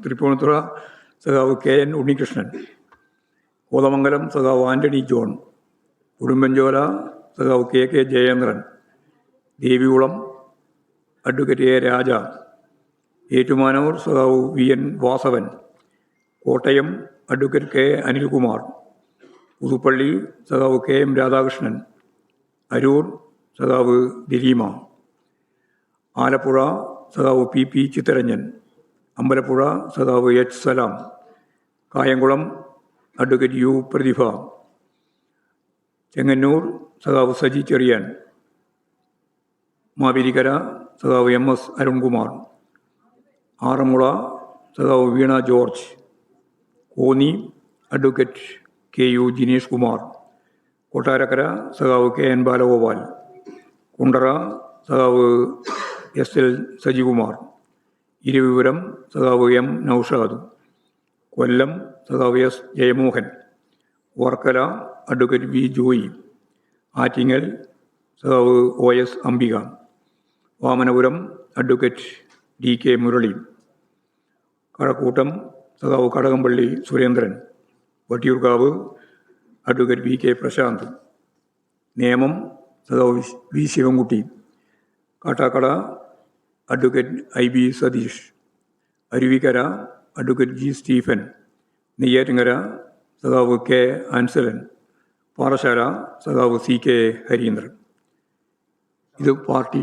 തൃപ്പൂണിത്തുറ സഖാവ് KN ഉണ്ണികൃഷ്ണൻ, കോതമംഗലം സഖാവ് Antony John, Udumbanchola സഖാവ് KK Jayendran, Devikulam advocate A രാജ, ഏറ്റുമാനൂർ സഖാവ് VN Vasavan, Kottayam advocate K Anilkumar, Puthuppally സഖാവ് KM രാധാകൃഷ്ണൻ, അരൂർ സഖാവ് ദിലീമ, ആലപ്പുഴ സഖാവ് PP ചിത്തരഞ്ജൻ, അമ്പലപ്പുഴ സഖാവ് H Salam, Kayamkulam advocate U Prathibha, Chengannur സഖാവ് സജി ചെറിയാൻ, മാവേലിക്കര സഖാവ് MS അരുൺകുമാർ, ആറന്മുള സഖാവ് വീണ ജോർജ്, കോന്നി അഡ്വക്കേറ്റ് KU ജിനേഷ് കുമാർ, കൊട്ടാരക്കര സഖാവ് KN ബാലഗോപാൽ, കുണ്ടറ സഖാവ് SL സജികുമാർ, ഇരുവിപുരം സഖാവ് M നൌഷാദ്, കൊല്ലം സഖാവ് S Jayamohan, Varkala advocate V Joy, Attingal സഖാവ് OS Ambika, Vamanapuram advocate DK Murali, Kazhakoottam സഖാവ് കടകംപള്ളി സുരേന്ദ്രൻ, വട്ടിയൂർക്കാവ് അഡ്വക്കേറ്റ് VK പ്രശാന്ത്, നേമം സഖാവ് V Sivankutty, Kattakada advocate IB Satheesh, Aruvikkara advocate G Stephen, Neyyattinkara സഖാവ് K ആൻസലൻ, പാറശാല സഖാവ് CK ഹരീന്ദ്രൻ. ഇത് പാർട്ടി.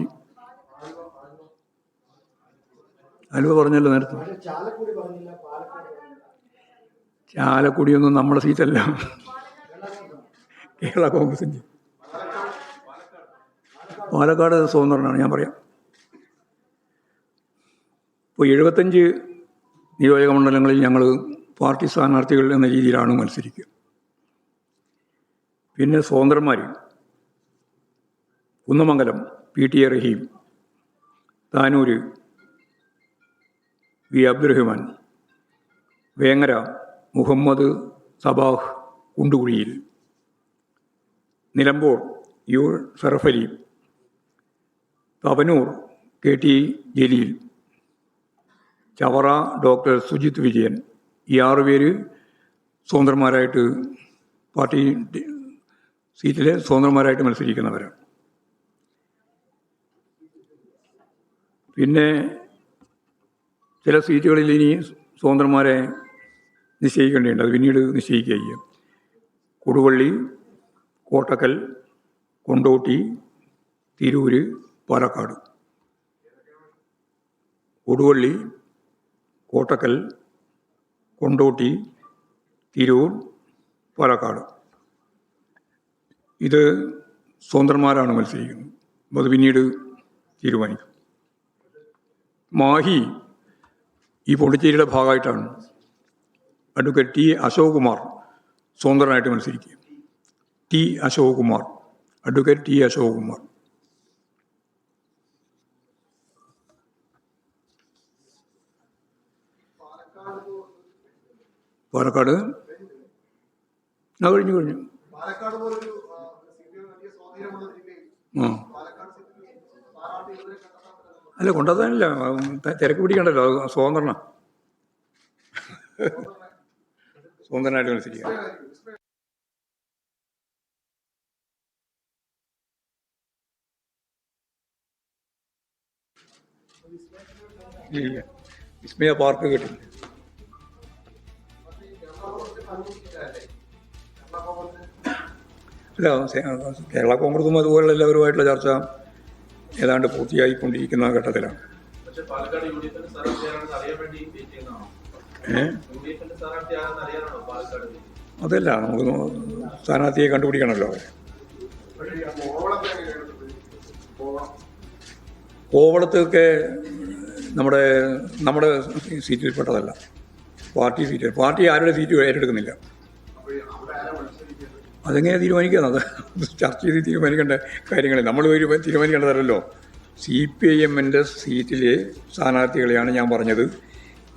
ആലുവ പറഞ്ഞല്ലോ നേരത്തെ. ചാലക്കുടിയൊന്നും നമ്മുടെ സീറ്റല്ല, കേരള കോൺഗ്രസിൻ്റെ. പാലക്കാട് സ്വതന്ത്രനാണ്, ഞാൻ പറയാം. ഇപ്പോൾ 75 നിയോജക മണ്ഡലങ്ങളിൽ ഞങ്ങൾ പാർട്ടി സ്ഥാനാർത്ഥികൾ എന്ന രീതിയിലാണ് മത്സരിക്കുക. പിന്നെ സ്വതന്ത്രന്മാർ Kunnamangalam PT Raheem, Tanur V Abdurahman, Vengara Muhammad Sabah Kundukuzhiyil, Nilambur U Sharafali, Thavanur KT Jaleel, Chavara doctor Sujith Vijayan. ഈ 6 പേര് സ്വതന്ത്രന്മാരായിട്ട് പാർട്ടി സീറ്റിലെ സ്വതന്ത്രന്മാരായിട്ട് മത്സരിക്കുന്നവരാണ്. പിന്നെ ചില സീറ്റുകളിൽ ഇനി സ്വതന്ത്രന്മാരെ നിശ്ചയിക്കേണ്ടതുണ്ട്, അത് പിന്നീട് നിശ്ചയിക്കുക ചെയ്യും. കൊടുവള്ളി, കോട്ടക്കൽ, കൊണ്ടോട്ടി, തിരൂര്, പാലക്കാട്. കൊടുവള്ളി, കോട്ടക്കൽ, കൊണ്ടോട്ടി, തിരൂർ, പാലക്കാട്. ഇത് സ്വതന്ത്രന്മാരാണ് മത്സരിക്കുന്നത്, അത് പിന്നീട് തീരുമാനിക്കും. മാഹി ഈ പോണ്ടിച്ചേരിയുടെ ഭാഗമായിട്ടാണ്. അഡ്വക്കേറ്റ് T അശോക് കുമാർ സ്വതന്ത്രനായിട്ട് മത്സരിക്കുക. T Ashok Kumar, advocate T Ashok Kumar. Palakkad കഴിഞ്ഞു. അല്ല, കൊണ്ടുവന്നില്ല, തിരക്ക് പിടിക്കണ്ടല്ലോ, സ്വതന്ത്രനായിട്ട് മത്സരിക്കുക. വിസ്മയ പാർക്ക് കിട്ടില്ല. അല്ല, കേരള കോൺഗ്രസും അതുപോലുള്ള എല്ലാവരുമായിട്ടുള്ള ചർച്ച ഏതാണ്ട് പൂർത്തിയായിക്കൊണ്ടിരിക്കുന്ന ഘട്ടത്തിലാണ്. അതല്ല, നമുക്ക് സ്ഥാനാർത്ഥിയെ കണ്ടുപിടിക്കണമല്ലോ. കോവളത്തൊക്കെ നമ്മുടെ സീറ്റിൽപ്പെട്ടതല്ല, പാർട്ടി സീറ്റ്. പാർട്ടി ആരുടെ സീറ്റ് ഏറ്റെടുക്കുന്നില്ല. അതെങ്ങനെ തീരുമാനിക്കുന്നത്? അത് ചർച്ച ചെയ്ത് തീരുമാനിക്കേണ്ട കാര്യങ്ങൾ നമ്മൾ തീരുമാനിക്കേണ്ടതല്ലോ. CPIMൻ്റെ സീറ്റിലെ സ്ഥാനാർത്ഥികളെയാണ് ഞാൻ പറഞ്ഞത്.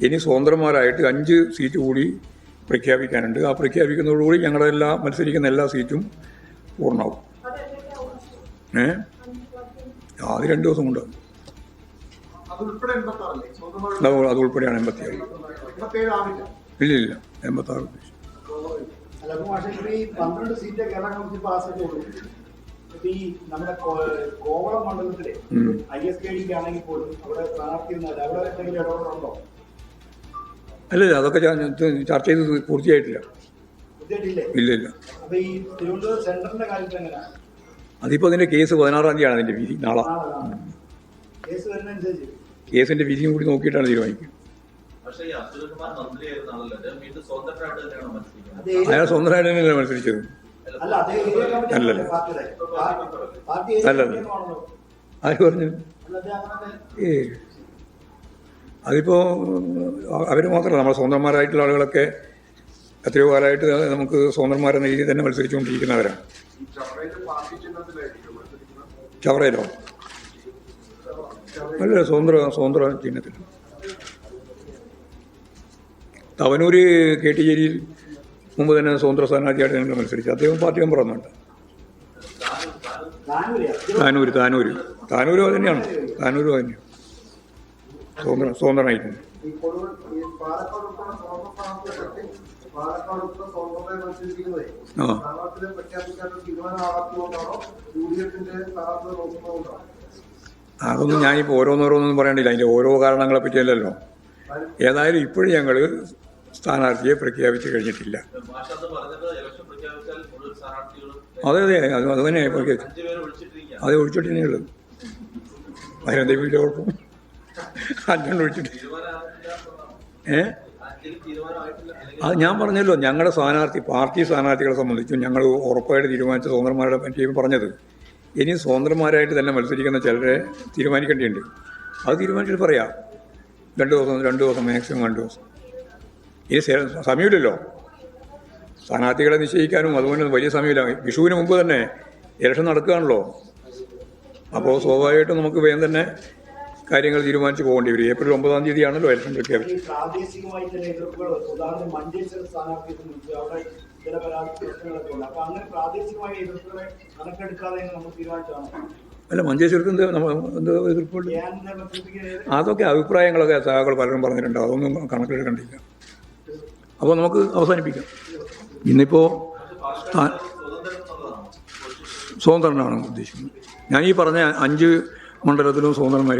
ഇനി സ്വതന്ത്രന്മാരായിട്ട് 5 സീറ്റ് കൂടി പ്രഖ്യാപിക്കാനുണ്ട്. ആ പ്രഖ്യാപിക്കുന്നതോടുകൂടി ഞങ്ങളുടെ മത്സരിക്കുന്ന എല്ലാ സീറ്റും പൂർണ്ണമാവും. അത് 2 ദിവസം കൊണ്ട്. അതുൾപ്പെടെയാണ് 86. ഇല്ല 86 ഉദ്ദേശിച്ചു. അല്ല, പക്ഷേ ഈ 12 സീറ്റ് കേരള കൗൺസിൽ പാസ്സാക്കിയുള്ളൂ. ഇപ്പൊ ഈ നമ്മുടെ കോവളം മണ്ഡലത്തിലെ ISKDക്ക് ആണെങ്കിൽ പോലും അവിടെ സ്ഥാനാർത്ഥി അവിടെ എന്തെങ്കിലും ഇടപെടലുണ്ടോ? അല്ലല്ല, അതൊക്കെ ചർച്ച ചെയ്ത് പൂർത്തിയായിട്ടില്ല. ഇല്ല. അപ്പൊ ഈ തിരുവനന്തപുരം സെന്ററിന്റെ കാര്യത്തിൽ എങ്ങനെയാണ്? അതിപ്പോൾ അതിൻ്റെ കേസ് 16-ാം തീയതിയാണ് അതിൻ്റെ വിധി. നാളെ കേസ് വരുന്നതനുസരിച്ച് കേസിൻ്റെ വിധിയും കൂടി നോക്കിയിട്ടാണ് തീരുമാനിക്കുക. അയാൾ സ്വന്തമായിട്ട് തന്നെയല്ലേ മത്സരിച്ചത്? അല്ലല്ല. ആര് പറഞ്ഞു? അതിപ്പോൾ അവർ മാത്രമല്ല, നമ്മൾ സ്വതന്ത്രന്മാരായിട്ടുള്ള ആളുകളൊക്കെ എത്രയോ കാലമായിട്ട് നമുക്ക് സ്വതന്ത്രന്മാരെന്ന രീതിയിൽ തന്നെ മത്സരിച്ചുകൊണ്ടിരിക്കുന്നവരാണ്. ചവറയിലോ? അല്ല, സ്വതന്ത്ര ചിഹ്നത്തിൽ. തവനൂര് കേട്ടിശ്ശേരിയിൽ മുമ്പ് തന്നെ സ്വതന്ത്ര സ്ഥാനാർത്ഥിയായിട്ട് ഞങ്ങൾ മത്സരിച്ചു. അദ്ദേഹം പാർട്ടി മെമ്പർ ഒന്നുണ്ട്. താനൂര് തന്നെയാണ്. താനൂര് തന്നെയാണ് സ്വതന്ത്രനായിട്ട്. അതൊന്നും ഞാനിപ്പോൾ ഓരോന്നോരോന്നും പറയണ്ടില്ല. അതിൻ്റെ ഓരോ കാരണങ്ങളെ പറ്റിയല്ലല്ലോ. ഏതായാലും ഇപ്പോഴും ഞങ്ങൾ സ്ഥാനാർത്ഥിയെ പ്രഖ്യാപിച്ച് കഴിഞ്ഞിട്ടില്ല. അതെ, അത് തന്നെ പ്രഖ്യാപിച്ചു. അത് ഒഴിച്ചിട്ടേ ഉള്ളത്. അതിനെന്തെങ്കിലും വലിയ കുഴപ്പം? 5 ഒഴിച്ചിട്ട് അത് ഞാൻ പറഞ്ഞല്ലോ. ഞങ്ങളുടെ പാർട്ടി സ്ഥാനാർത്ഥികളെ സംബന്ധിച്ചും ഞങ്ങൾ ഉറപ്പായിട്ട് തീരുമാനിച്ച സ്വതന്ത്രന്മാരുടെ പറ്റി പറഞ്ഞത്. ഇനി സ്വതന്ത്രന്മാരായിട്ട് തന്നെ മത്സരിക്കുന്ന ചിലരെ തീരുമാനിക്കേണ്ടിയുണ്ട്. അത് തീരുമാനിച്ചിട്ട് പറയാം. 2 ദിവസം മാക്സിമം 2 ദിവസം. ഇനി സമയമില്ലല്ലോ സ്ഥാനാർത്ഥികളെ നിശ്ചയിക്കാനും. അതുകൊണ്ട് വലിയ സമയമില്ല. വിഷുവിന് മുമ്പ് തന്നെ ഇലക്ഷൻ നടക്കുകയാണല്ലോ. അപ്പോൾ സ്വാഭാവികമായിട്ടും നമുക്ക് വേഗം തന്നെ കാര്യങ്ങൾ തീരുമാനിച്ച് പോകേണ്ടി വരും. ഏപ്രിൽ 9-ാം തീയതിയാണല്ലോ ഇലക്ഷൻ പ്രഖ്യാപിച്ചത്. അല്ല, മഞ്ചേശ്വരത്ത് എന്ത് എതിർപ്പുണ്ട്? അതൊക്കെ അഭിപ്രായങ്ങളൊക്കെ സഹാക്കൾ പലരും പറഞ്ഞിട്ടുണ്ട്. അതൊന്നും കണക്കിലെടുക്കണ്ടില്ല. അപ്പോൾ നമുക്ക് അവസാനിപ്പിക്കാം. ഇന്നിപ്പോൾ സ്വതന്ത്രനാണ് ഉദ്ദേശിക്കുന്നത്. ഞാൻ ഈ പറഞ്ഞ 5 മണ്ഡലത്തിലും സ്വതന്ത്രന്മാർ